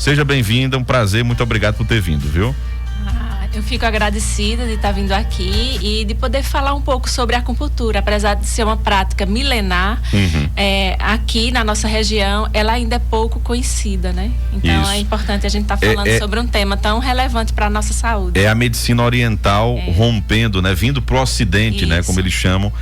Seja bem-vinda, um prazer, muito obrigado por ter vindo, viu? Eu fico agradecida de estar vindo aqui e de poder falar um pouco sobre a acupuntura. Apesar de ser uma prática milenar, aqui na nossa região, ela ainda é pouco conhecida, né? Então Isso. é importante a gente estar falando sobre um tema tão relevante para a nossa saúde. É a medicina oriental rompendo, né? Vindo pro ocidente, Isso. né? Como eles chamam,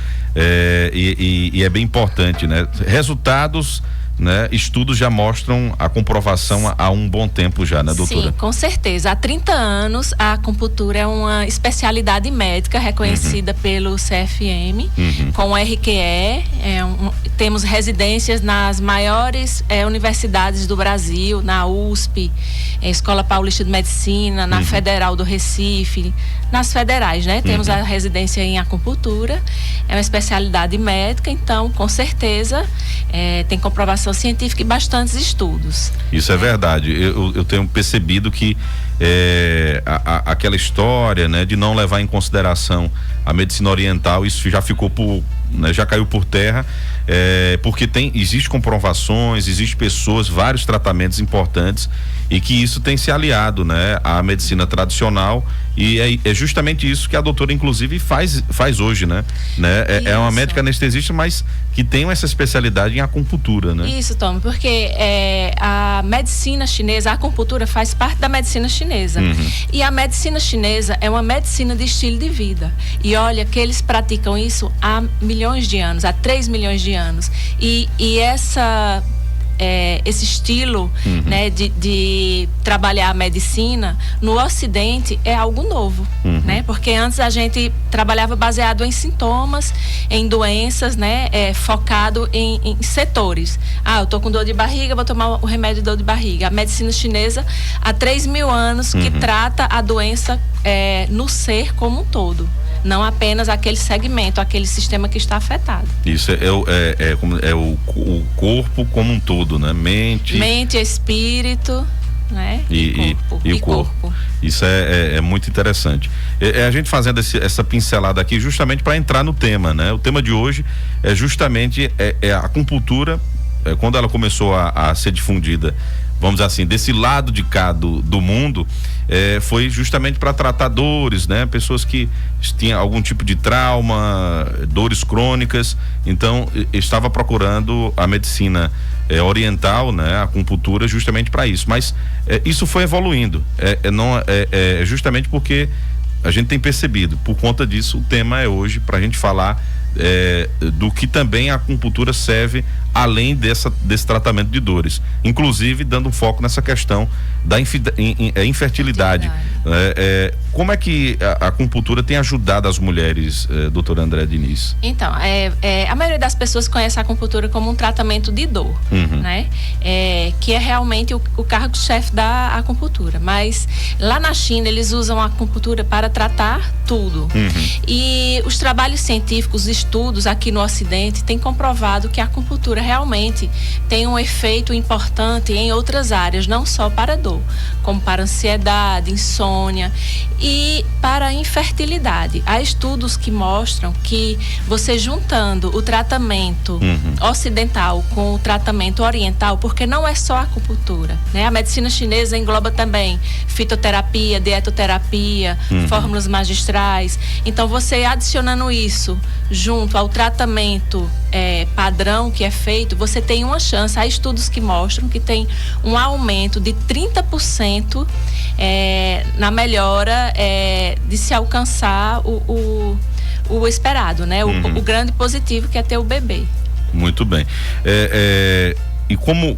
e é bem importante, né? Resultados, né? Estudos já mostram a comprovação há um bom tempo já, né, doutora? Sim, com certeza. Há 30 anos a acupuntura é uma especialidade médica reconhecida pelo CFM, com o RQE. Temos residências nas maiores universidades do Brasil, na USP, Escola Paulista de Medicina, na Federal do Recife, nas federais, né? Temos a residência em acupuntura, é uma especialidade médica, então, com certeza, tem comprovação científica e bastantes estudos. Isso é verdade. Eu tenho percebido que aquela história, né, de não levar em consideração a medicina oriental, isso já ficou já caiu por terra, porque existem comprovações, existem pessoas, vários tratamentos importantes e que isso tem se aliado, né, à medicina tradicional, e é justamente isso que a doutora inclusive faz hoje, né? É uma médica anestesista, mas que tem essa especialidade em acupuntura, né? Isso, Tom, porque a medicina chinesa, a acupuntura faz parte da medicina chinesa. E a medicina chinesa é uma medicina de estilo de vida. E olha que eles praticam isso há milhões de anos, há 3 milhões de anos. E esse estilo, né, de trabalhar a medicina no Ocidente é algo novo, né? Porque antes a gente trabalhava baseado em sintomas, em doenças, né? Focado em setores. Eu tô com dor de barriga, vou tomar o remédio de dor de barriga. A medicina chinesa há 3 mil anos que trata a doença no ser como um todo, não apenas aquele segmento, aquele sistema que está afetado. Isso é o corpo como um todo, né? Mente, espírito, né? E corpo. Isso é muito interessante. A gente fazendo essa pincelada aqui justamente para entrar no tema, né? O tema de hoje é justamente a acupuntura, quando ela começou a ser difundida, vamos dizer assim, desse lado de cá do mundo, foi justamente para tratar dores, né? Pessoas que tinham algum tipo de trauma, dores crônicas, então estava procurando a medicina oriental, né? A acupuntura justamente para isso, mas isso foi evoluindo, justamente porque a gente tem percebido, por conta disso o tema é hoje para a gente falar do que também a acupuntura serve além desse tratamento de dores, inclusive dando um foco nessa questão da infertilidade. Como é que a acupuntura tem ajudado as mulheres, doutora Andréa Diniz? Então, a maioria das pessoas conhece a acupuntura como um tratamento de dor, né? Que é realmente o cargo-chefe da acupuntura, mas lá na China eles usam a acupuntura para tratar tudo. E os trabalhos científicos, os estudos aqui no Ocidente têm comprovado que a acupuntura realmente tem um efeito importante em outras áreas, não só para dor, como para ansiedade, insônia e para a infertilidade. Há estudos que mostram que você juntando o tratamento ocidental com o tratamento oriental, porque não é só a acupuntura, né? A medicina chinesa engloba também fitoterapia, dietoterapia, fórmulas magistrais. Então você adicionando isso junto ao tratamento padrão que é feito, você tem uma chance. Há estudos que mostram que tem um aumento de 30% na melhora de se alcançar o esperado, né? O grande positivo que é ter o bebê. Muito bem. E como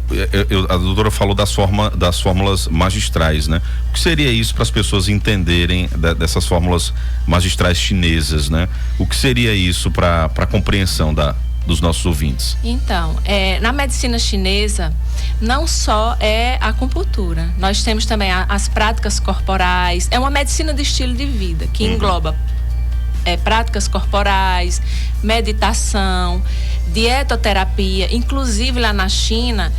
a doutora falou das fórmulas magistrais, né? O que seria isso para as pessoas entenderem dessas fórmulas magistrais chinesas, né? O que seria isso para a compreensão dos nossos ouvintes? Então, na medicina chinesa, não só é a acupuntura, nós temos também as práticas corporais, é uma medicina de estilo de vida, que engloba práticas corporais, meditação, dietoterapia, inclusive lá na China,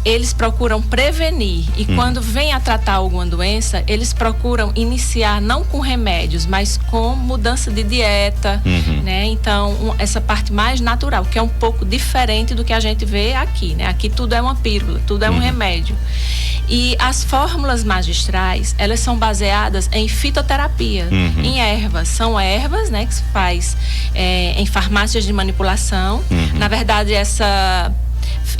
eles procuram prevenir e quando vem a tratar alguma doença, eles procuram iniciar não com remédios, mas com mudança de dieta, né? Então, essa parte mais natural, que é um pouco diferente do que a gente vê aqui, né? Aqui tudo é uma pílula, tudo é um remédio. E as fórmulas magistrais, elas são baseadas em fitoterapia, em ervas. São ervas, né, que se faz em farmácias de manipulação. Na verdade,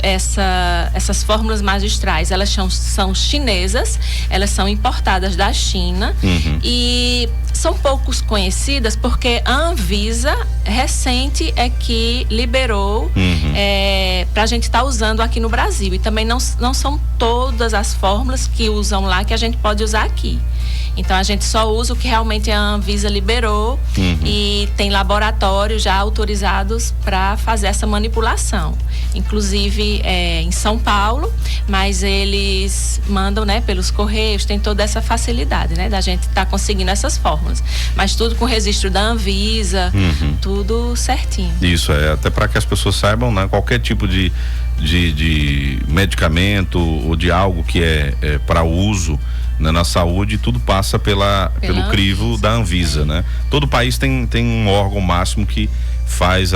essas fórmulas magistrais, elas são chinesas, elas são importadas da China e são poucos conhecidas porque a Anvisa recente é que liberou para a gente estar usando aqui no Brasil, e também não são todas as fórmulas que usam lá que a gente pode usar aqui. Então a gente só usa o que realmente a Anvisa liberou e tem laboratórios já autorizados para fazer essa manipulação. Inclusive em São Paulo, mas eles mandam, né, pelos correios, tem toda essa facilidade, né, da gente estar conseguindo essas fórmulas. Mas tudo com registro da Anvisa, tudo certinho. Isso, até para que as pessoas saibam, né, qualquer tipo de medicamento ou de algo que é para uso, né, na saúde, tudo passa pelo crivo da Anvisa, né? Todo país tem um órgão máximo que faz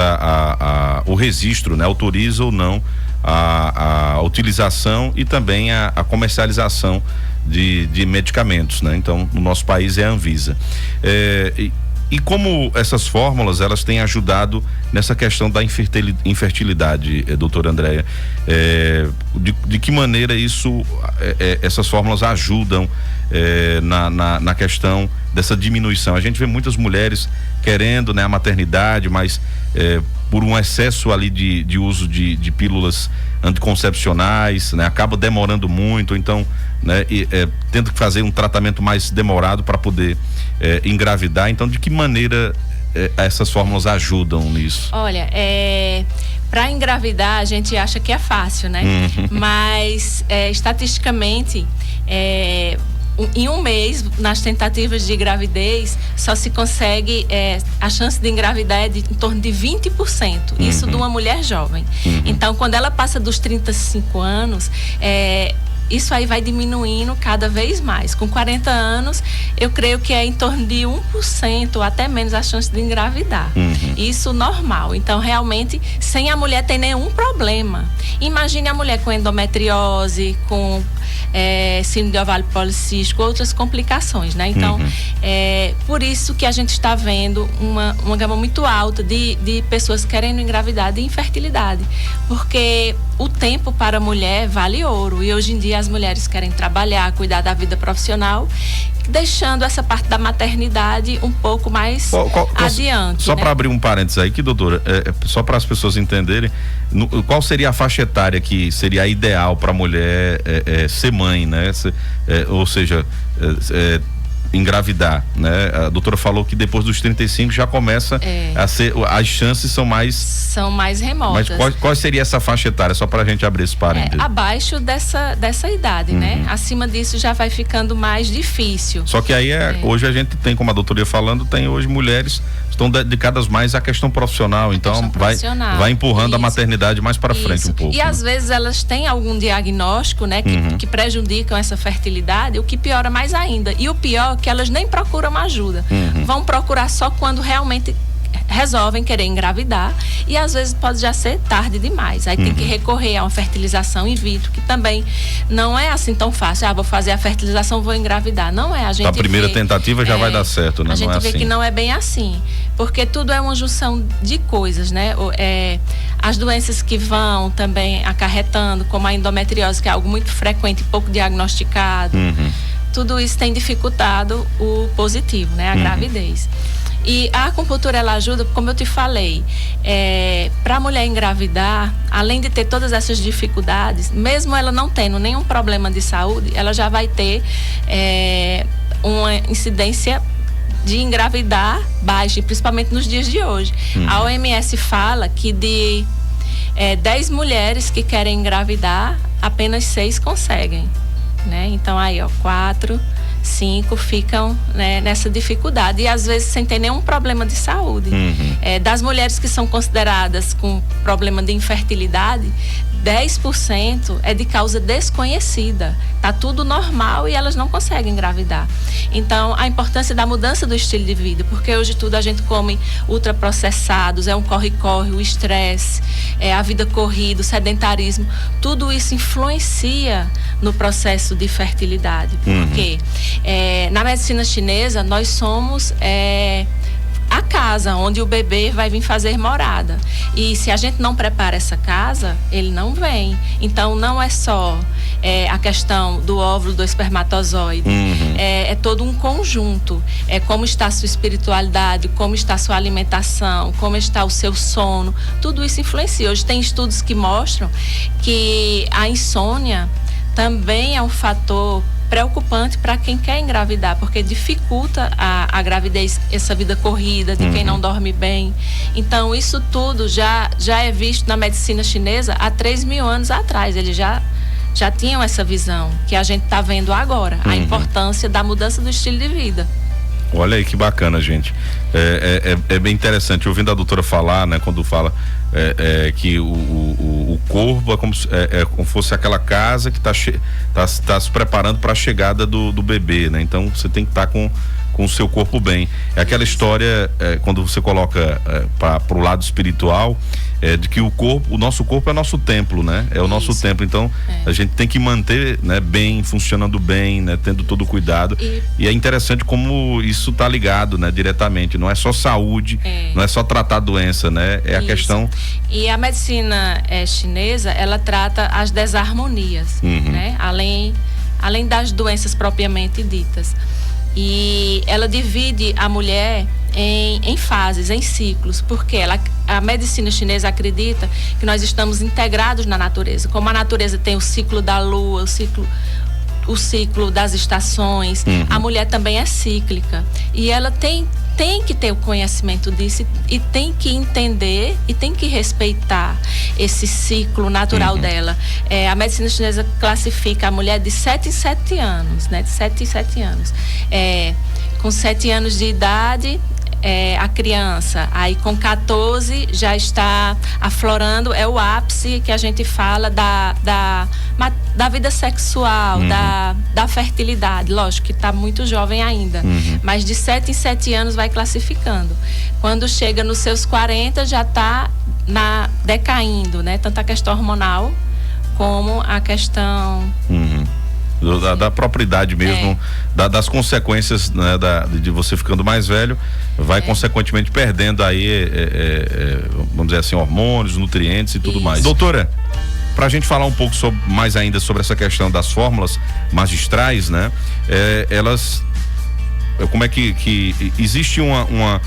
o registro, né? Autoriza ou não a utilização e também a comercialização de medicamentos, né? Então, no nosso país é a Anvisa. E como essas fórmulas, elas têm ajudado nessa questão da infertilidade, doutora Andréia, de que maneira essas fórmulas ajudam na questão dessa diminuição? A gente vê muitas mulheres querendo, né, a maternidade, mas por um excesso ali de uso de pílulas anticoncepcionais, né, acaba demorando muito, então, né, tendo que fazer um tratamento mais demorado para poder engravidar. Então, de que maneira essas fórmulas ajudam nisso? Olha, para engravidar a gente acha que é fácil, né? Mas estatisticamente em um mês, nas tentativas de gravidez, só se consegue, a chance de engravidar é em torno de 20%, isso de uma mulher jovem. Então, quando ela passa dos 35 anos, isso aí vai diminuindo cada vez mais. Com 40 anos, eu creio que é em torno de 1% ou até menos a chance de engravidar. Isso normal. Então, realmente, sem a mulher ter nenhum problema. Imagine a mulher com endometriose, com síndrome de ovário policístico, outras complicações, né? Então, por isso que a gente está vendo uma gama muito alta de pessoas querendo engravidar de infertilidade. Porque o tempo para a mulher vale ouro, e hoje em dia as mulheres querem trabalhar, cuidar da vida profissional, deixando essa parte da maternidade um pouco mais adiante. Só, né? Para abrir um parênteses aí, que doutora, só para as pessoas entenderem, qual seria a faixa etária que seria a ideal para a mulher ser mãe, né? Ou seja, engravidar, né? A doutora falou que depois dos 35 já começa a ser, as chances são mais remotas. Mas qual seria essa faixa etária, só pra gente abrir esse parênteses? Abaixo dessa idade, né? Acima disso já vai ficando mais difícil. Só que aí hoje a gente tem, como a doutora ia falando, tem hoje mulheres que estão dedicadas mais à questão profissional, então vai empurrando a maternidade mais para frente um pouco. E às vezes elas têm algum diagnóstico, né, que prejudicam essa fertilidade, o que piora mais ainda. E o pior é que elas nem procuram ajuda. Vão procurar só quando realmente resolvem querer engravidar, e às vezes pode já ser tarde demais. Aí tem que recorrer a uma fertilização in vitro, que também não é assim tão fácil. Vou fazer a fertilização, vou engravidar. Não é. A primeira tentativa já vai dar certo, né? A gente vê que não é bem assim, porque tudo é uma junção de coisas, né? As doenças que vão também acarretando, como a endometriose, que é algo muito frequente e pouco diagnosticado. Tudo isso tem dificultado o positivo, né? A gravidez. E a acupuntura, ela ajuda, como eu te falei, para a mulher engravidar, além de ter todas essas dificuldades, mesmo ela não tendo nenhum problema de saúde, ela já vai ter uma incidência de engravidar baixa, principalmente nos dias de hoje. A OMS fala que de 10 mulheres que querem engravidar, apenas 6 conseguem, né? Então aí, 4, 5 ficam, né, nessa dificuldade, e às vezes sem ter nenhum problema de saúde. Das mulheres que são consideradas com problema de infertilidade, 10% é de causa desconhecida. Tá tudo normal e elas não conseguem engravidar. Então, a importância da mudança do estilo de vida, porque hoje tudo a gente come ultraprocessados, é um corre-corre, o estresse, a vida corrida, o sedentarismo, tudo isso influencia no processo de fertilidade. Porque na medicina chinesa, nós somos a casa onde o bebê vai vir fazer morada. E se a gente não prepara essa casa, ele não vem. Então, não é só a questão do óvulo, do espermatozoide. É todo um conjunto. É como está a sua espiritualidade, como está a sua alimentação, como está o seu sono. Tudo isso influencia. Hoje tem estudos que mostram que a insônia também é um fator preocupante para quem quer engravidar, porque dificulta a gravidez, essa vida corrida de quem não dorme bem. Então, isso tudo já é visto na medicina chinesa há 3.000 anos atrás. Eles já tinham essa visão que a gente está vendo agora, a importância da mudança do estilo de vida. Olha aí que bacana, gente. É bem interessante, ouvindo a doutora falar, né, quando fala que o corpo é como se fosse aquela casa que tá se preparando para a chegada do bebê, né? Então você tem que estar com o seu corpo bem. É aquela história, quando você coloca para o lado espiritual, de que o nosso corpo é nosso templo, né? É o nosso templo. Então a gente tem que manter, né, bem, funcionando bem, né, tendo todo o cuidado. E é interessante como isso tá ligado, né, diretamente. Não é só saúde, não é só tratar a doença, né? É a questão. E a medicina chinesa, ela trata as desarmonias, né? Além das doenças propriamente ditas. E ela divide a mulher em fases, em ciclos, porque a medicina chinesa acredita que nós estamos integrados na natureza. Como a natureza tem o ciclo da lua, o ciclo das estações, a mulher também é cíclica. E ela tem que ter o conhecimento disso e tem que entender e tem que respeitar esse ciclo natural dela. A medicina chinesa classifica a mulher de 7 em 7 anos, né? De 7 em 7 anos. Com 7 anos de idade, a criança, aí com 14 já está aflorando, é o ápice que a gente fala da vida sexual, da fertilidade. Lógico que está muito jovem ainda, mas de 7 em 7 anos vai classificando. Quando chega nos seus 40 já está decaindo, né? Tanto a questão hormonal como a questão da própria idade mesmo, das consequências, né, de você ficando mais velho, vai consequentemente perdendo aí, vamos dizer assim, hormônios, nutrientes e tudo mais. Doutora, pra gente falar um pouco mais ainda sobre essa questão das fórmulas magistrais, né? Elas, como é que existe uma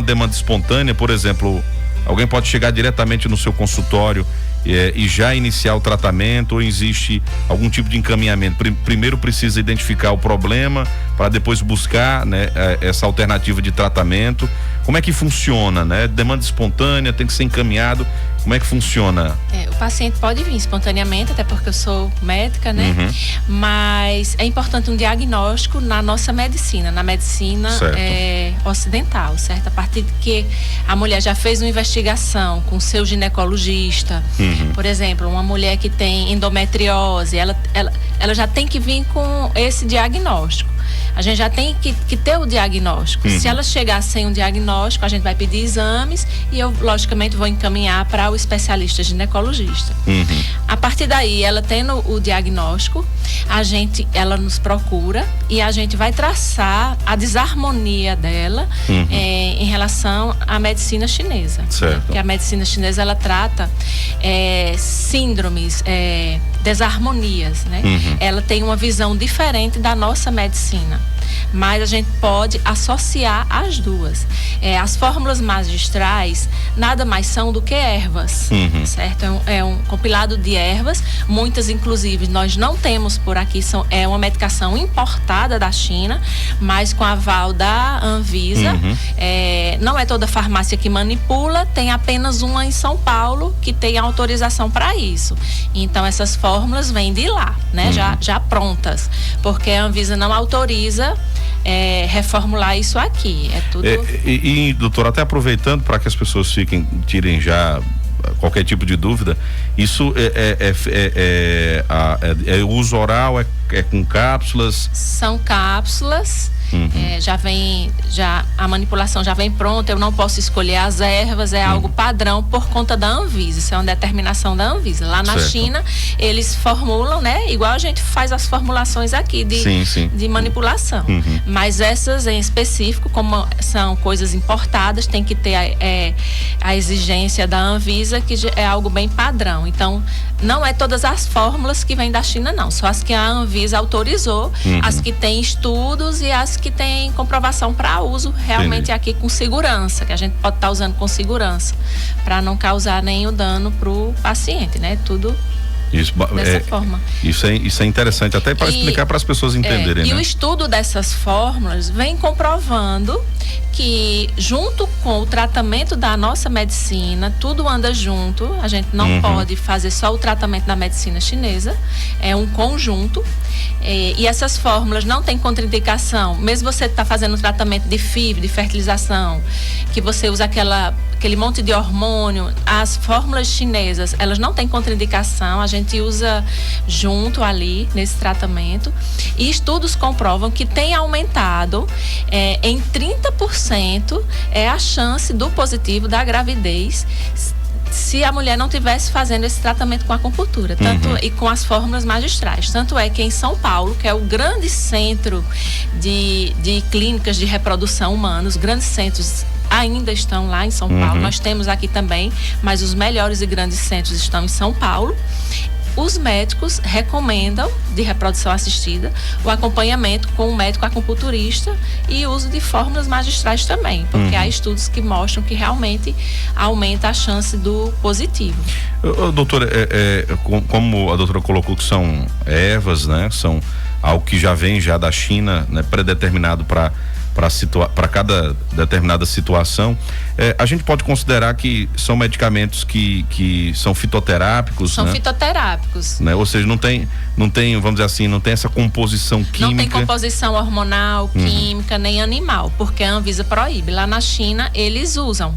demanda espontânea, por exemplo, alguém pode chegar diretamente no seu consultório e já iniciar o tratamento, ou existe algum tipo de encaminhamento? Primeiro precisa identificar o problema para depois buscar, né, essa alternativa de tratamento. Como é que funciona, né? Demanda espontânea, tem que ser encaminhado. Como é que funciona? O paciente pode vir espontaneamente, até porque eu sou médica, né? Mas é importante um diagnóstico na nossa medicina, na medicina ocidental, certo? A partir de que a mulher já fez uma investigação com seu ginecologista, por exemplo, uma mulher que tem endometriose, ela já tem que vir com esse diagnóstico. A gente já tem que ter o diagnóstico. Se ela chegar sem um diagnóstico, a gente vai pedir exames e eu, logicamente, vou encaminhar para o especialista ginecologista. A partir daí, ela tendo o diagnóstico, ela nos procura e a gente vai traçar a desarmonia dela em relação à medicina chinesa. Certo. Porque a medicina chinesa, ela trata síndromes, desarmonias, né? Ela tem uma visão diferente da nossa medicina, mas a gente pode associar as duas. As fórmulas magistrais nada mais são do que ervas, certo? É um compilado de ervas, muitas inclusive nós não temos por aqui, é uma medicação importada da China, mas com aval da Anvisa. Não é toda farmácia que manipula, tem apenas uma em São Paulo que tem autorização para isso. Então essas fórmulas vêm de lá, né? Já prontas, porque a Anvisa não autoriza reformular isso aqui. É tudo. Doutor, até aproveitando para que as pessoas tirem já qualquer tipo de dúvida, isso é uso oral, é com cápsulas? São cápsulas. A manipulação já vem pronta, eu não posso escolher as ervas, é algo padrão por conta da Anvisa, isso é uma determinação da Anvisa. Lá na China, eles formulam, né, igual a gente faz as formulações aqui de manipulação. Mas essas em específico, como são coisas importadas, tem que ter a exigência da Anvisa, que é algo bem padrão. Então, não é todas as fórmulas que vêm da China, não, só as que a Anvisa autorizou, as que têm estudos e as que têm comprovação para uso realmente aqui com segurança, que a gente pode estar usando com segurança, para não causar nenhum dano para o paciente, né? Tudo dessa forma. Isso é interessante, até para explicar para as pessoas entenderem. E o estudo dessas fórmulas vem comprovando que, junto com o tratamento da nossa medicina, tudo anda junto. A gente não pode fazer só o tratamento da medicina chinesa, é um conjunto. E essas fórmulas não têm contraindicação, mesmo você está fazendo um tratamento de FIV, de fertilização, que você usa aquele monte de hormônio, as fórmulas chinesas, elas não têm contraindicação, a gente usa junto ali nesse tratamento, e estudos comprovam que tem aumentado em 30% a chance do positivo da gravidez se a mulher não tivesse fazendo esse tratamento com a acupuntura, e com as fórmulas magistrais. Tanto é que em São Paulo, que é o grande centro de clínicas de reprodução humana, os grandes centros ainda estão lá em São Paulo, nós temos aqui também, mas os melhores e grandes centros estão em São Paulo. Os médicos recomendam, de reprodução assistida, o acompanhamento com um médico acupunturista e uso de fórmulas magistrais também, porque há estudos que mostram que realmente aumenta a chance do positivo. Doutora, como a doutora colocou que são ervas, né? São algo que já vem já da China, né? Predeterminado para cada determinada situação, a gente pode considerar que são medicamentos que são fitoterápicos, são, né? Fitoterápicos, né? Ou seja, não tem, vamos dizer assim, não tem essa composição química. Não tem composição hormonal, química, nem animal, porque a Anvisa proíbe. Lá na China, eles usam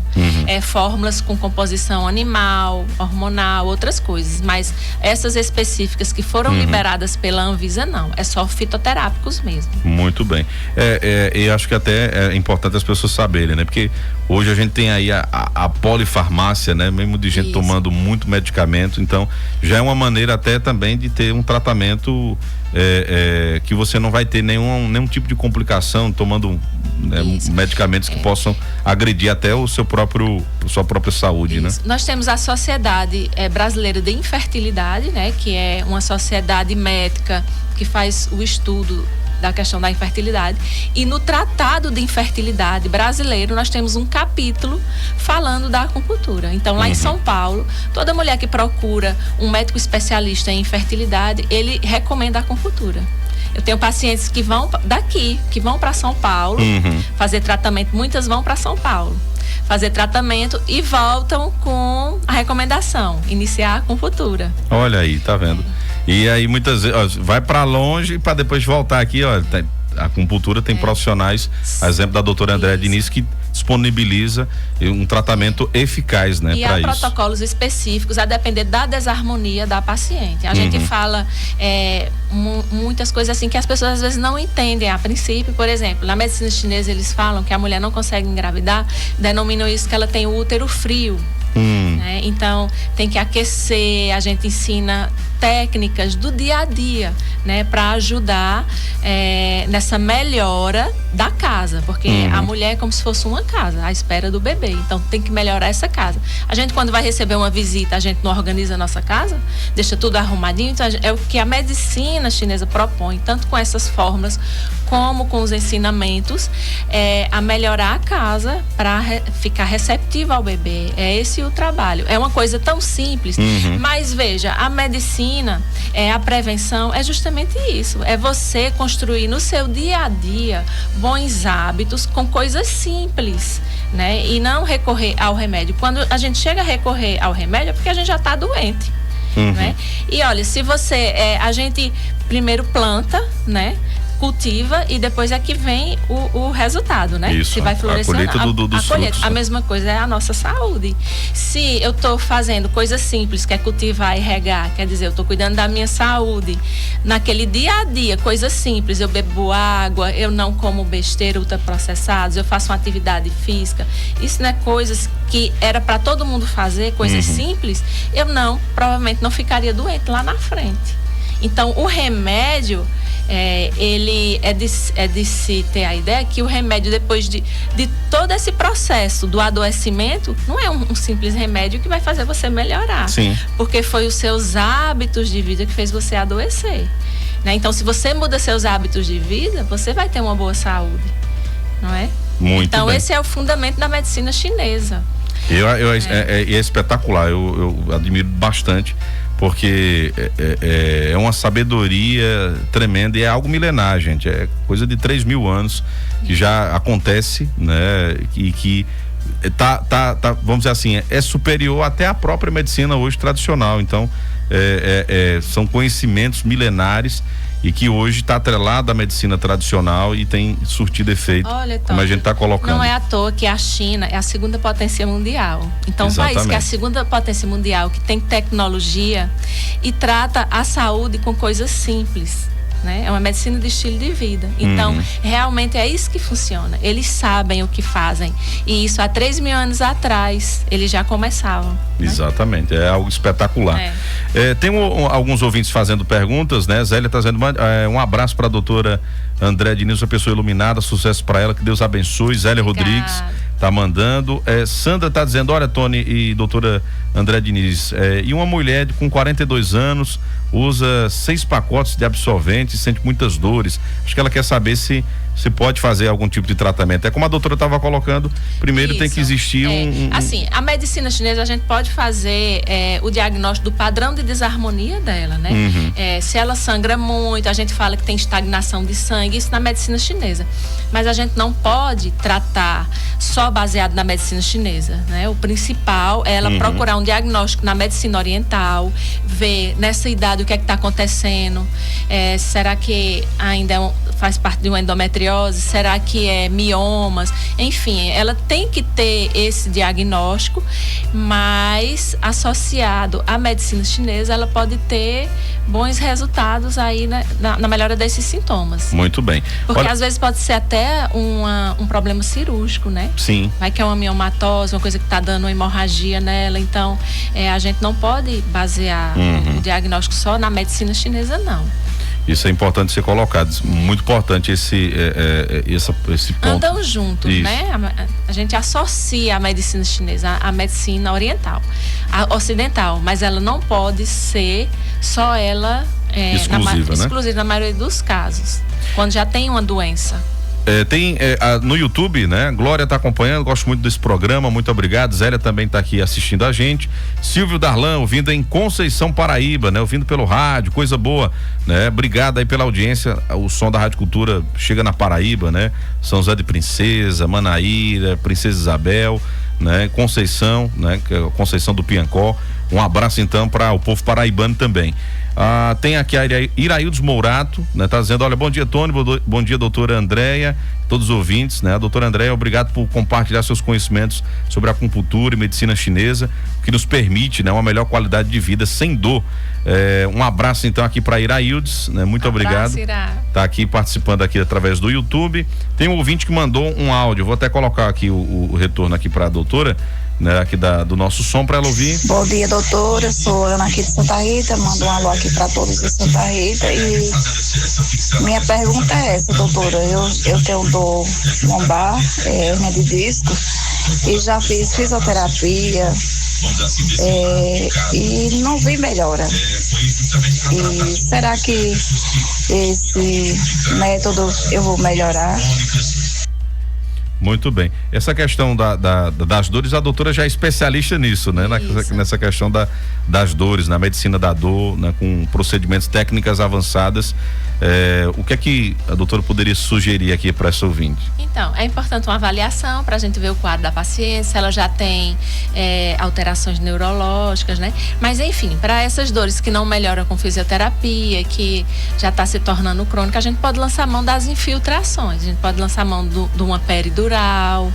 fórmulas com composição animal, hormonal, outras coisas, mas essas específicas que foram liberadas pela Anvisa, não, é só fitoterápicos mesmo. Muito bem. E acho que até é importante as pessoas saberem, né? Porque hoje a gente tem aí a polifarmácia, né? Mesmo de gente tomando muito medicamento, então já é uma maneira até também de ter um tratamento que você não vai ter nenhum tipo de complicação tomando medicamentos que possam agredir até sua própria saúde, né? Nós temos a Sociedade Brasileira de Infertilidade, né? Que é uma sociedade médica que faz o estudo da questão da infertilidade, e no Tratado de Infertilidade brasileiro nós temos um capítulo falando da acupuntura. Então lá em São Paulo, toda mulher que procura um médico especialista em infertilidade, ele recomenda a acupuntura. Eu tenho pacientes que vão daqui, que vão para São Paulo fazer tratamento, muitas vão para São Paulo fazer tratamento e voltam com a recomendação, iniciar a acupuntura. Olha aí, tá vendo? E aí muitas vezes vai para longe para depois voltar aqui, ó, a acupuntura tem profissionais, a exemplo da doutora Andréa Diniz, que disponibiliza um tratamento eficaz, né, para isso. E há protocolos específicos a depender da desarmonia da paciente. A gente fala muitas coisas assim que as pessoas às vezes não entendem a princípio. Por exemplo, na medicina chinesa eles falam que a mulher não consegue engravidar, denominam isso que ela tem o útero frio. Né? Então tem que aquecer, a gente ensina técnicas do dia a dia, né, para ajudar nessa melhora da casa, porque a mulher é como se fosse uma casa à espera do bebê, então tem que melhorar essa casa. A gente, quando vai receber uma visita, a gente não organiza a nossa casa, deixa tudo arrumadinho, então é o que a medicina chinesa propõe, tanto com essas fórmulas como com os ensinamentos, a melhorar a casa para ficar receptiva ao bebê. É esse o trabalho. É uma coisa tão simples, mas veja, a medicina, a prevenção é justamente isso. É você construir no seu dia a dia bons hábitos com coisas simples, né? E não recorrer ao remédio. Quando a gente chega a recorrer ao remédio é porque a gente já está doente, né? E olha, se você, a gente primeiro planta, né? cultiva e depois é que vem o resultado, né? Isso, se vai florescer a colheita dos frutos. A mesma coisa é a nossa saúde. Se eu estou fazendo coisas simples, que é cultivar e regar, quer dizer, eu estou cuidando da minha saúde, naquele dia a dia, coisas simples, eu bebo água, eu não como besteira, ultraprocessados, eu faço uma atividade física, isso não é coisas que era para todo mundo fazer, coisas simples, eu provavelmente não ficaria doente lá na frente. Então, o remédio, ele é de se ter a ideia que o remédio, depois de todo esse processo do adoecimento, não é um simples remédio que vai fazer você melhorar. Sim. Porque foi os seus hábitos de vida que fez você adoecer. Né? Então, se você muda seus hábitos de vida, você vai ter uma boa saúde. Não é? Muito então, bem. Esse é o fundamento da medicina chinesa. É espetacular, eu admiro bastante, porque é uma sabedoria tremenda e é algo milenar, gente. É coisa de 3.000 anos que já acontece, né? E que vamos dizer assim, é superior até à própria medicina hoje tradicional. Então, são conhecimentos milenares e que hoje está atrelado à medicina tradicional e tem surtido efeito. Olha, Tom, como a gente está colocando. Não é à toa que a China é a segunda potência mundial. Então, exatamente. Um país que é a segunda potência mundial, que tem tecnologia e trata a saúde com coisas simples. Né? É uma medicina de estilo de vida. Então, realmente é isso que funciona. Eles sabem o que fazem. E isso há 3.000 anos atrás, eles já começavam. Né? Exatamente, é algo espetacular. Tem alguns ouvintes fazendo perguntas, né? Zélia está dizendo um abraço para a doutora André Diniz, uma pessoa iluminada, sucesso para ela, que Deus abençoe. Zélia Rodrigues tá mandando. Sandra tá dizendo, olha, Tony e doutora André Diniz, e uma mulher com 42 anos usa 6 pacotes de absorvente e sente muitas dores. Acho que ela quer saber se pode fazer algum tipo de tratamento. É como a doutora estava colocando, primeiro isso, tem que existir Assim, a medicina chinesa, a gente pode fazer o diagnóstico do padrão de desarmonia dela, né? Se ela sangra muito, a gente fala que tem estagnação de sangue, isso na medicina chinesa. Mas a gente não pode tratar só baseado na medicina chinesa, né? O principal é ela procurar um diagnóstico na medicina oriental, ver nessa idade o que é que está acontecendo, será que ainda faz parte de uma endometriose, será que é miomas, enfim, ela tem que ter esse diagnóstico, mas associado à medicina chinesa, ela pode ter bons resultados aí na melhora desses sintomas. Muito bem. Porque às vezes pode ser até um problema cirúrgico, né? Sim. Vai que é uma miomatose, uma coisa que está dando uma hemorragia nela, então a gente não pode basear o diagnóstico só na medicina chinesa, não. Isso é importante ser colocado, muito importante esse ponto. Andam juntos, né? A gente associa a medicina chinesa à medicina oriental, ocidental, mas ela não pode ser só ela exclusiva na maioria dos casos, quando já tem uma doença. Tem no YouTube, né? Glória tá acompanhando, gosto muito desse programa, muito obrigado. Zélia também tá aqui assistindo a gente. Silvio Darlan, ouvindo em Conceição, Paraíba, né? Ouvindo pelo rádio, coisa boa, né? Obrigado aí pela audiência. O som da Rádio Cultura chega na Paraíba, né? São José de Princesa, Manaíra, Princesa Isabel, né? Conceição, né? Conceição do Piancó. Um abraço então para o povo paraibano também. Tem aqui a Iraildes Mourato, né? Tá dizendo, olha, bom dia, Tony, bom dia, doutora Andréia, todos os ouvintes, né? A doutora Andréia, obrigado por compartilhar seus conhecimentos sobre acupuntura e medicina chinesa, que nos permite, né? Uma melhor qualidade de vida sem dor. Um abraço então aqui para Iraildes, né? Muito obrigado. Tá aqui participando aqui através do YouTube. Tem um ouvinte que mandou um áudio, vou até colocar aqui o retorno aqui para a doutora, né, aqui do nosso som para ela ouvir. Bom dia, doutora, sou Ana aqui de Santa Rita, mando um alô aqui para todos de Santa Rita e minha pergunta é essa, doutora, eu tenho dor lombar, hernia de disco e já fiz fisioterapia e não vi melhora. E será que esse método eu vou melhorar? Muito bem. Essa questão das dores, a doutora já é especialista nisso, né? Nessa questão das dores, na medicina da dor, né? Com procedimentos, técnicas avançadas. O que é que a doutora poderia sugerir aqui para essa ouvinte? Então, é importante uma avaliação para a gente ver o quadro da paciente, se ela já tem alterações neurológicas, né? Mas, enfim, para essas dores que não melhoram com fisioterapia, que já está se tornando crônica, a gente pode lançar mão das infiltrações, a gente pode lançar mão de uma peridural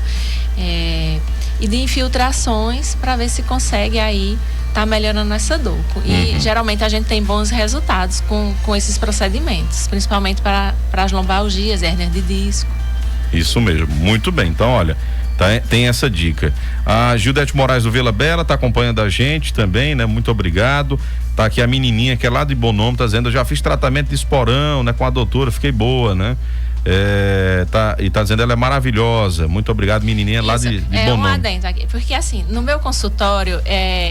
e de infiltrações para ver se consegue aí tá melhorando essa dor. E geralmente a gente tem bons resultados com esses procedimentos, principalmente para as lombalgias, hérnias de disco. Isso mesmo, muito bem. Então, olha, tem essa dica. A Gildete Moraes do Vila Bela tá acompanhando a gente também, né? Muito obrigado. Tá aqui a menininha que é lá de Bonômio, tá dizendo, eu já fiz tratamento de esporão, né? Com a doutora, fiquei boa, né? Tá dizendo, ela é maravilhosa. Muito obrigado, menininha. Isso, lá de Bonômio. Um adendo aqui, porque assim, no meu consultório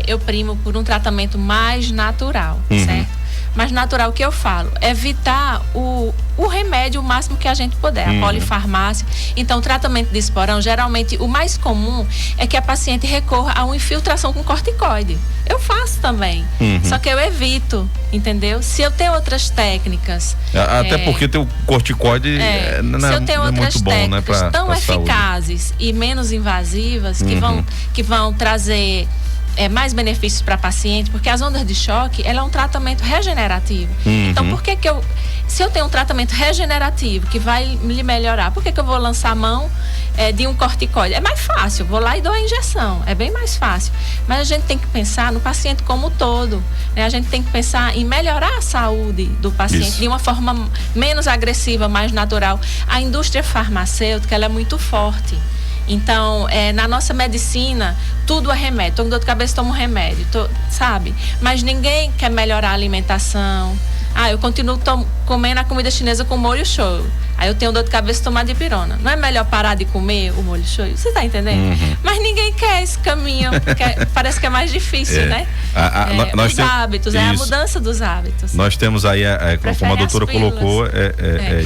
eu primo por um tratamento mais natural, certo? Mais natural, que eu falo, evitar o remédio o máximo que a gente puder, a polifarmácia. Então, o tratamento de esporão, geralmente, o mais comum é que a paciente recorra a uma infiltração com corticoide. Eu faço também, só que eu evito, entendeu? Se eu tenho outras técnicas... Até porque tem o corticoide se eu tenho outras técnicas tão eficazes e menos invasivas, que vão trazer... mais benefícios para a paciente, porque as ondas de choque, ela é um tratamento regenerativo. Então, se eu tenho um tratamento regenerativo que vai lhe melhorar, por que eu vou lançar mão de um corticoide? É mais fácil, vou lá e dou a injeção, é bem mais fácil. Mas a gente tem que pensar no paciente como um todo, né? A gente tem que pensar em melhorar a saúde do paciente de uma forma menos agressiva, mais natural. A indústria farmacêutica, ela é muito forte. Então, na nossa medicina, tudo é remédio. Tô com dor de cabeça, tomo remédio, sabe? Mas ninguém quer melhorar a alimentação. Eu continuo comendo a comida chinesa com molho shoyu. Aí eu tenho dor de cabeça, tomar dipirona. Não é melhor parar de comer o molho shoyu? Você tá entendendo? Mas ninguém quer esse caminho, porque parece que é mais difícil, né? Os hábitos, a mudança dos hábitos. Nós temos aí, como a doutora colocou,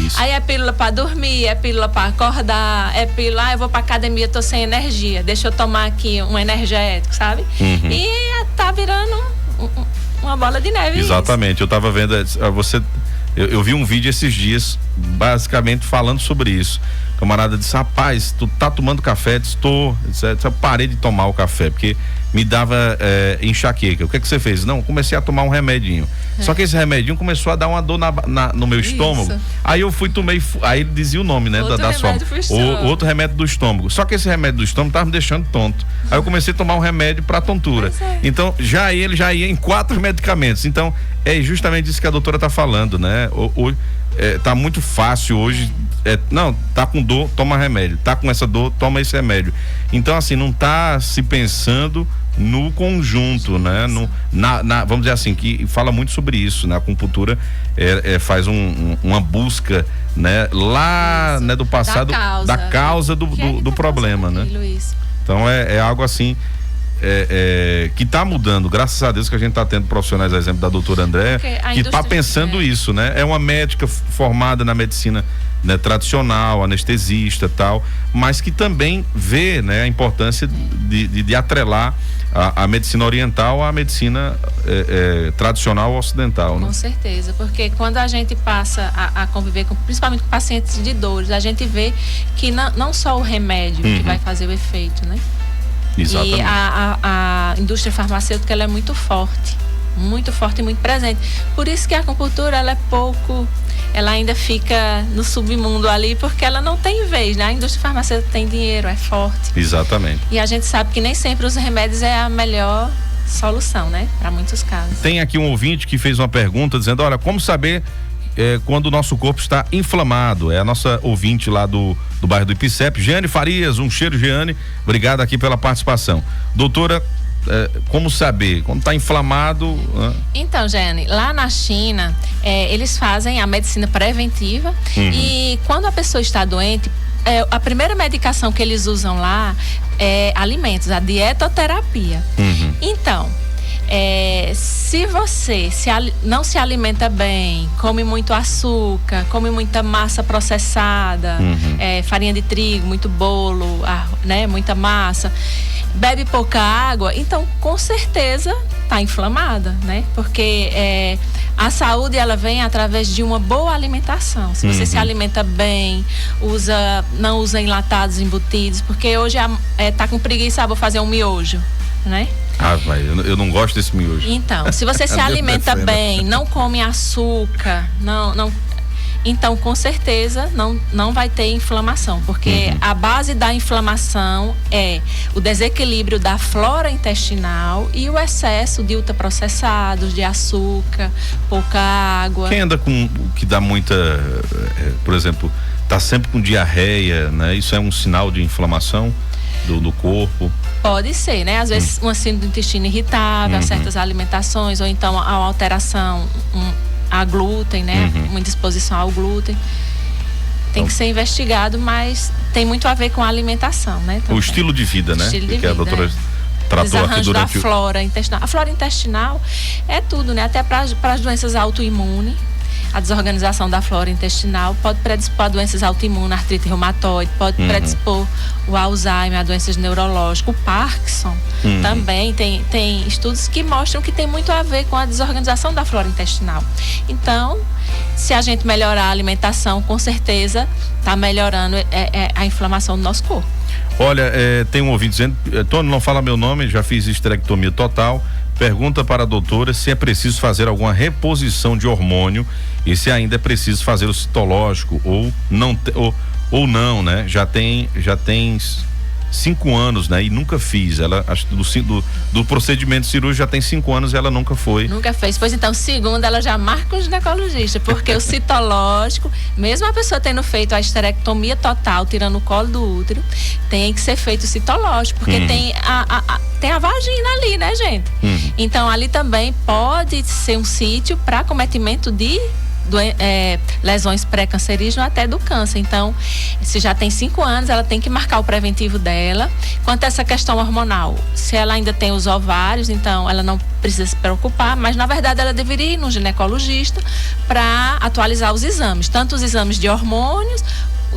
isso. Aí é pílula para dormir, é pílula para acordar, é pílula, eu vou pra academia, tô sem energia, deixa eu tomar aqui um energético, sabe? E tá virando uma bola de neve. Exatamente, eu tava vendo, eu vi um vídeo esses dias, basicamente falando sobre isso. O camarada disse, rapaz, tu tá tomando café? Disse, tô. Eu parei de tomar o café, porque me dava enxaqueca. O que você fez? Não, comecei a tomar um remedinho. Só que esse remedinho começou a dar uma dor no meu estômago. Aí eu tomei, aí ele dizia o nome, né? Da soma. Outro remédio do estômago. Só que esse remédio do estômago tava me deixando tonto. Aí eu comecei a tomar um remédio pra tontura. Então, ele já ia em 4 medicamentos. Então, é justamente isso que a doutora tá falando, né? Tá muito fácil hoje. Não, tá com dor, toma remédio. Tá com essa dor, toma esse remédio. Então, assim, não tá se pensando no conjunto, né? Vamos dizer assim, que fala muito sobre isso, né? A acupuntura faz uma busca, né? Lá, né, do passado, da causa do problema, né? Então é algo assim que está mudando, graças a Deus que a gente está tendo profissionais, a exemplo da doutora Andréa, que está pensando isso, né? É uma médica formada na medicina, né, tradicional, anestesista, tal, mas que também vê, né, a importância de atrelar a medicina oriental à medicina tradicional ocidental, né? Com certeza, porque quando a gente passa a conviver principalmente com pacientes de dores, a gente vê que não só o remédio que vai fazer o efeito, né? Exatamente. E a indústria farmacêutica, ela é muito forte e muito presente. Por isso que a acupuntura, ela ainda fica no submundo ali, porque ela não tem vez, né? A indústria farmacêutica tem dinheiro, é forte. Exatamente. E a gente sabe que nem sempre os remédios é a melhor solução, né? Para muitos casos. Tem aqui um ouvinte que fez uma pergunta dizendo, olha, como saber quando o nosso corpo está inflamado? É a nossa ouvinte lá do bairro do Ipicep, Jeane Farias. Um cheiro, Jeane, obrigado aqui pela participação. Doutora, como saber quando está inflamado? Então, Jeane, lá na China eles fazem a medicina preventiva e quando a pessoa está doente, a primeira medicação que eles usam lá é alimentos, a dietoterapia. Então, se você não se alimenta bem, come muito açúcar, come muita massa processada, farinha de trigo, muito bolo, né, muita massa, bebe pouca água, então com certeza está inflamada, né? Porque a saúde, ela vem através de uma boa alimentação. Se você se alimenta bem, não usa enlatados, embutidos, porque hoje tá com preguiça, vou fazer um miojo, né? Eu não gosto desse miojo. Então, se você se alimenta bem, não come açúcar, então com certeza não vai ter inflamação, porque a base da inflamação é o desequilíbrio da flora intestinal e o excesso de ultraprocessados, de açúcar, pouca água. Quem anda com que dá muita, por exemplo, tá sempre com diarreia, né? Isso é um sinal de inflamação do corpo? Pode ser, né? Às vezes uma síndrome do intestino irritável, certas alimentações, ou então a alteração a glúten, né? Uma indisposição ao glúten. Tem que ser investigado, mas tem muito a ver com a alimentação, né? Também. O estilo de vida, né? Estilo de vida, a doutora tratou aqui durante da flora intestinal. A flora intestinal é tudo, né? Até para as doenças autoimunes. A desorganização da flora intestinal pode predispor a doenças autoimunes, artrite reumatoide, pode predispor o Alzheimer, a doenças neurológicas, o Parkinson. Também tem estudos que mostram que tem muito a ver com a desorganização da flora intestinal. Então, se a gente melhorar a alimentação, com certeza está melhorando a inflamação do nosso corpo. Olha, tem um ouvinte dizendo, Tony, não fala meu nome, já fiz esterectomia total. Pergunta para a doutora se é preciso fazer alguma reposição de hormônio e se ainda é preciso fazer o citológico ou não, né? Já tem 5 anos, né? E nunca fiz. Ela, acho que do procedimento cirúrgico já tem 5 anos e ela nunca foi. Nunca fez. Pois então, segundo, ela já marca o ginecologista, porque o citológico, mesmo a pessoa tendo feito a esterectomia total, tirando o colo do útero, tem que ser feito o citológico, porque tem a vagina ali, né, gente? Então, ali também pode ser um sítio para cometimento de lesões pré-cancerígenas até do câncer. Então, se já tem 5 anos, ela tem que marcar o preventivo dela. Quanto a essa questão hormonal, se ela ainda tem os ovários, então ela não precisa se preocupar, mas na verdade ela deveria ir no ginecologista para atualizar os exames, tanto os exames de hormônios,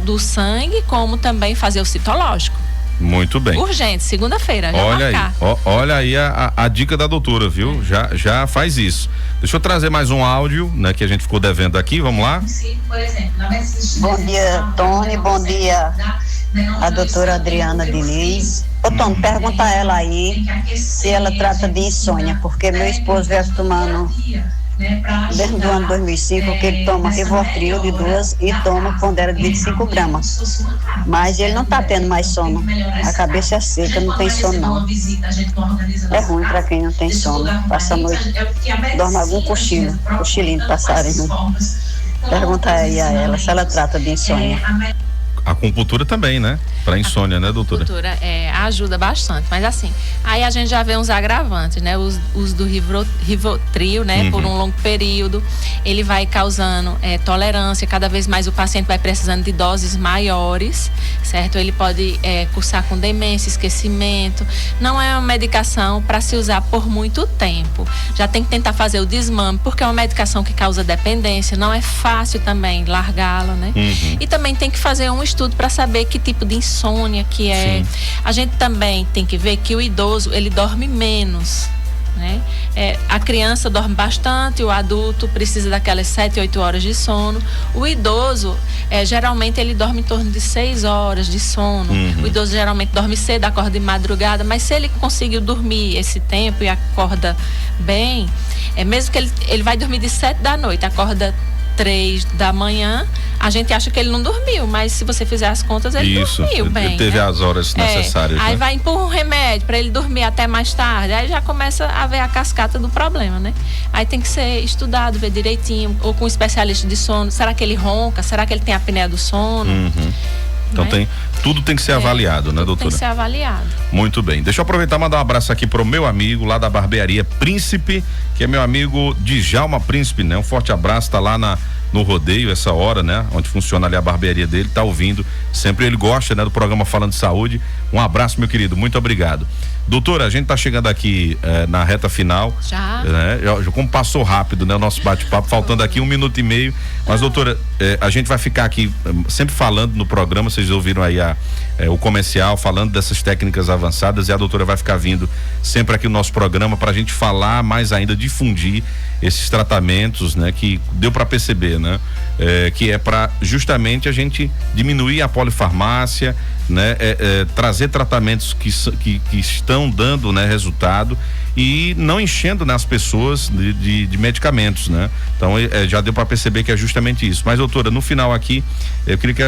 do sangue, como também fazer o citológico. Muito bem. Urgente, segunda-feira, já marcar. Olha aí a dica da doutora, viu? Já faz isso. Deixa eu trazer mais um áudio, né, que a gente ficou devendo aqui, vamos lá? Bom dia, Tony, bom dia a doutora Adriana Diniz. Ô Tony, pergunta a ela aí se ela trata de insônia, porque meu esposo veio tomando desde o ano 2005 que ele toma Rivotril de 2 e toma Pondera de 25 gramas, mas ele não está tendo mais sono, a cabeça é seca, não tem sono não, é ruim para quem não tem sono, passa a noite, dorme algum cochilinho de passarinho. Pergunta aí a ela se ela trata de insônia. A acupuntura também, né? Para insônia, né, doutora? A acupuntura ajuda bastante, mas assim, aí a gente já vê uns agravantes, né? O uso do Rivotril, né? Por um longo período, ele vai causando tolerância, cada vez mais o paciente vai precisando de doses maiores, certo? Ele pode cursar com demência, esquecimento. Não é uma medicação para se usar por muito tempo. Já tem que tentar fazer o desmame, porque é uma medicação que causa dependência, não é fácil também largá-la, né? E também tem que fazer um estudo para saber que tipo de insônia que é. Sim. A gente também tem que ver que o idoso, ele dorme menos, né? A criança dorme bastante, o adulto precisa daquelas 7, 8 horas de sono. O idoso, geralmente ele dorme em torno de 6 horas de sono. O idoso geralmente dorme cedo, acorda de madrugada, mas se ele conseguiu dormir esse tempo e acorda bem, mesmo que ele vai dormir de 7 da noite, acorda 3 da manhã, a gente acha que ele não dormiu, mas se você fizer as contas, ele dormiu bem. Ele teve, né, as horas necessárias. Aí, né? Vai impor um remédio para ele dormir até mais tarde, aí já começa a ver a cascata do problema, né? Aí tem que ser estudado, ver direitinho, ou com um especialista de sono, será que ele ronca? Será que ele tem a apneia do sono? Então tudo tem que ser avaliado, né, doutora? Tem que ser avaliado. Muito bem. Deixa eu aproveitar e mandar um abraço aqui pro meu amigo lá da barbearia Príncipe, que é meu amigo Djalma Príncipe, né? Um forte abraço, tá lá no rodeio, essa hora, né? Onde funciona ali a barbearia dele, tá ouvindo. Sempre ele gosta, né? Do programa Falando de Saúde. Um abraço, meu querido. Muito obrigado. Doutora, a gente tá chegando aqui na reta final. Já? Né? Como passou rápido, né? O nosso bate-papo, faltando aqui 1 minuto e meio. Mas, doutora, a gente vai ficar aqui sempre falando no programa, vocês ouviram aí o comercial, falando dessas técnicas avançadas, e a doutora vai ficar vindo sempre aqui no nosso programa pra gente falar mais ainda, difundir esses tratamentos, né? Que deu para perceber, né? Que é para justamente a gente diminuir a polifarmácia, né? Trazer tratamentos que estão dando, né, resultado, e não enchendo, né, as pessoas de medicamentos, né? Então já deu para perceber que é justamente isso. Mas, doutora, no final aqui eu queria que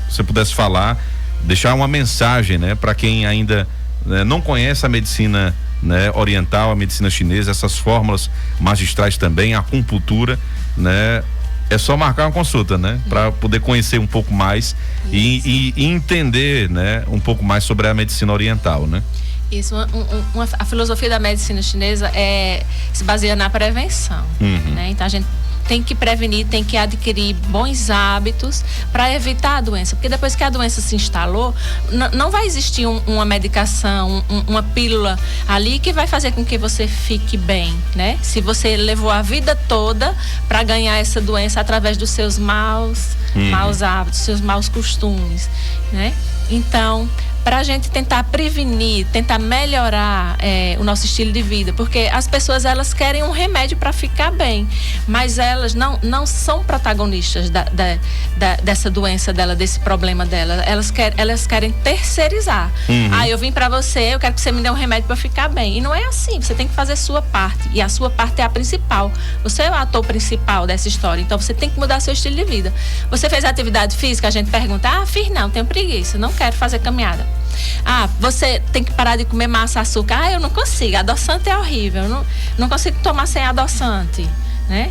você pudesse falar, deixar uma mensagem, né, para quem ainda, né, não conhece a medicina, né, oriental, a medicina chinesa, essas fórmulas magistrais também, a acupuntura, né? É só marcar uma consulta, né? Para poder conhecer um pouco mais e entender, né, um pouco mais sobre a medicina oriental, né? Isso, a filosofia da medicina chinesa se baseia na prevenção, né? Então a gente tem que prevenir, tem que adquirir bons hábitos para evitar a doença, porque depois que a doença se instalou, não vai existir uma medicação, uma pílula ali que vai fazer com que você fique bem, né? Se você levou a vida toda para ganhar essa doença através dos seus maus hábitos, seus maus costumes, né? Então, para a gente tentar prevenir, tentar melhorar o nosso estilo de vida, porque as pessoas, elas querem um remédio para ficar bem, mas elas não são protagonistas dessa doença dela, desse problema dela. Elas querem terceirizar. Eu vim para você, eu quero que você me dê um remédio para ficar bem. E não é assim, você tem que fazer a sua parte, e a sua parte é a principal. Você é o ator principal dessa história, então você tem que mudar seu estilo de vida. Você fez atividade física? A gente pergunta, fiz não, tenho preguiça, não quero fazer caminhada. Você tem que parar de comer massa, açúcar. Eu não consigo, adoçante é horrível, não consigo tomar sem adoçante, né?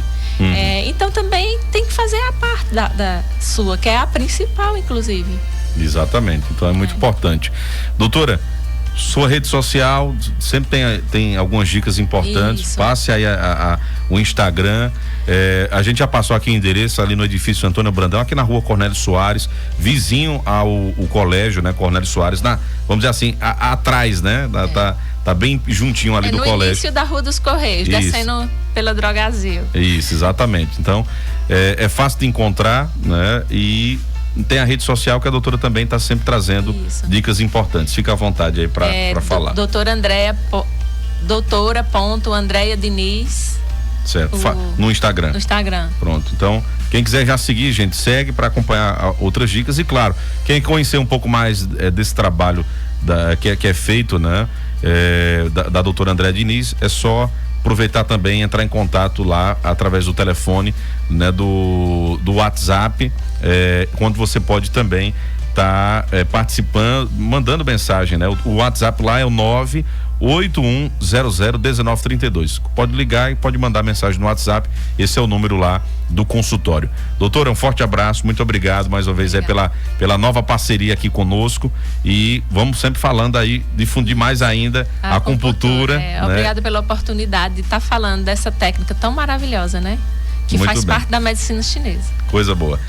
Então também tem que fazer a parte da sua, que é a principal, inclusive. Exatamente, então é muito importante. Doutora, sua rede social sempre tem algumas dicas importantes. Isso. Passe aí o Instagram. A gente já passou aqui o endereço ali no edifício Antônio Brandão, aqui na rua Cornélio Soares, vizinho ao colégio, né, Cornélio Soares, vamos dizer assim, atrás, né? Tá bem juntinho ali do colégio. No início da Rua dos Correios, descendo pela Drogazil. Isso, exatamente. Então, é fácil de encontrar, né? E tem a rede social que a doutora também está sempre trazendo dicas importantes. Fica à vontade aí para falar. Doutora.Andreia Diniz. Certo, no Instagram. No Instagram. Pronto, então quem quiser já seguir, gente, segue para acompanhar outras dicas. E claro, quem conhecer um pouco mais desse trabalho que é feito, né, da doutora Andréia Diniz, é só aproveitar também, entrar em contato lá através do telefone, né, do WhatsApp, quando você pode também estar participando, mandando mensagem, né? O WhatsApp lá é o 981001932. Pode ligar e pode mandar mensagem no WhatsApp. Esse é o número lá do consultório. Doutora, um forte abraço, muito obrigado mais uma vez aí pela nova parceria aqui conosco, e vamos sempre falando aí, difundir mais ainda a acupuntura. Né? Obrigada pela oportunidade de estar falando dessa técnica tão maravilhosa, né? Que muito faz parte da medicina chinesa. Coisa boa.